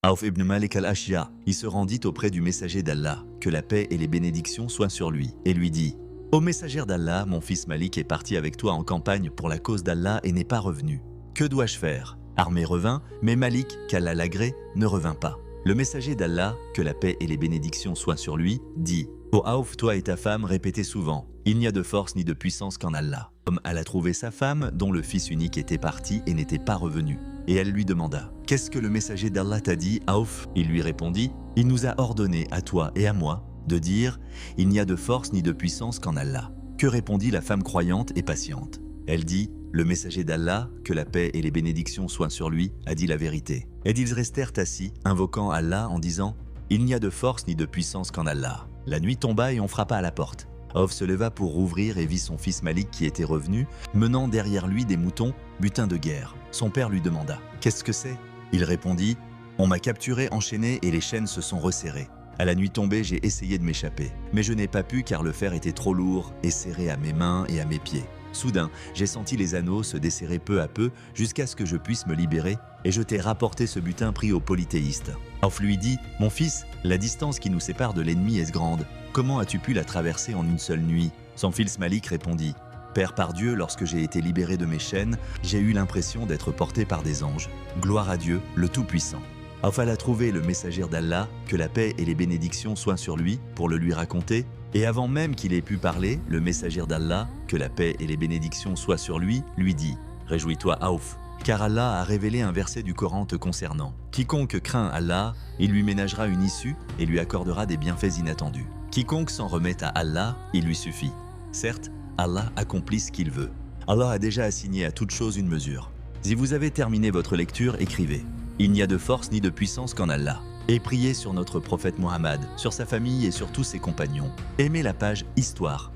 Auf ibn Malik al-Ashja, il se rendit auprès du messager d'Allah, que la paix et les bénédictions soient sur lui, et lui dit « Ô messagère d'Allah, mon fils Malik est parti avec toi en campagne pour la cause d'Allah et n'est pas revenu. Que dois-je faire ?» Armé revint, mais Malik, qu'Allah l'agrée, ne revint pas. Le messager d'Allah, que la paix et les bénédictions soient sur lui, dit « Ô Auf, toi et ta femme, répétez souvent, il n'y a de force ni de puissance qu'en Allah. » Comme elle a trouvé sa femme, dont le fils unique était parti et n'était pas revenu. Et elle lui demanda « Qu'est-ce que le messager d'Allah t'a dit, Auf ?» Il lui répondit « Il nous a ordonné, à toi et à moi, de dire « Il n'y a de force ni de puissance qu'en Allah. » Que répondit la femme croyante et patiente? Elle dit « Le messager d'Allah, que la paix et les bénédictions soient sur lui, a dit la vérité. » Et ils restèrent assis, invoquant Allah en disant « Il n'y a de force ni de puissance qu'en Allah. » La nuit tomba et on frappa à la porte. Auf se leva pour rouvrir et vit son fils Malik qui était revenu, menant derrière lui des moutons, butin de guerre. Son père lui demanda « Qu'est-ce que c'est ?» Il répondit « On m'a capturé, enchaîné et les chaînes se sont resserrées. À la nuit tombée, j'ai essayé de m'échapper, mais je n'ai pas pu car le fer était trop lourd et serré à mes mains et à mes pieds. Soudain, j'ai senti les anneaux se desserrer peu à peu jusqu'à ce que je puisse me libérer et je t'ai rapporté ce butin pris aux polythéistes. » Auf lui dit « Mon fils, la distance qui nous sépare de l'ennemi est grande. Comment as-tu pu la traverser en une seule nuit ?» Son fils Malik répondit « Père par Dieu, lorsque j'ai été libéré de mes chaînes, j'ai eu l'impression d'être porté par des anges. Gloire à Dieu, le Tout-Puissant. » Auf alla trouver le messager d'Allah, que la paix et les bénédictions soient sur lui, pour le lui raconter. Et avant même qu'il ait pu parler, le messager d'Allah, que la paix et les bénédictions soient sur lui, lui dit « Réjouis-toi, Auf, car Allah a révélé un verset du Coran te concernant. Quiconque craint Allah, il lui ménagera une issue et lui accordera des bienfaits inattendus. Quiconque s'en remet à Allah, il lui suffit. Certes, Allah accomplit ce qu'il veut. Allah a déjà assigné à toute chose une mesure. Si vous avez terminé votre lecture, écrivez « Il n'y a de force ni de puissance qu'en Allah » et priez sur notre prophète Mohammed, sur sa famille et sur tous ses compagnons. Aimez la page Histoire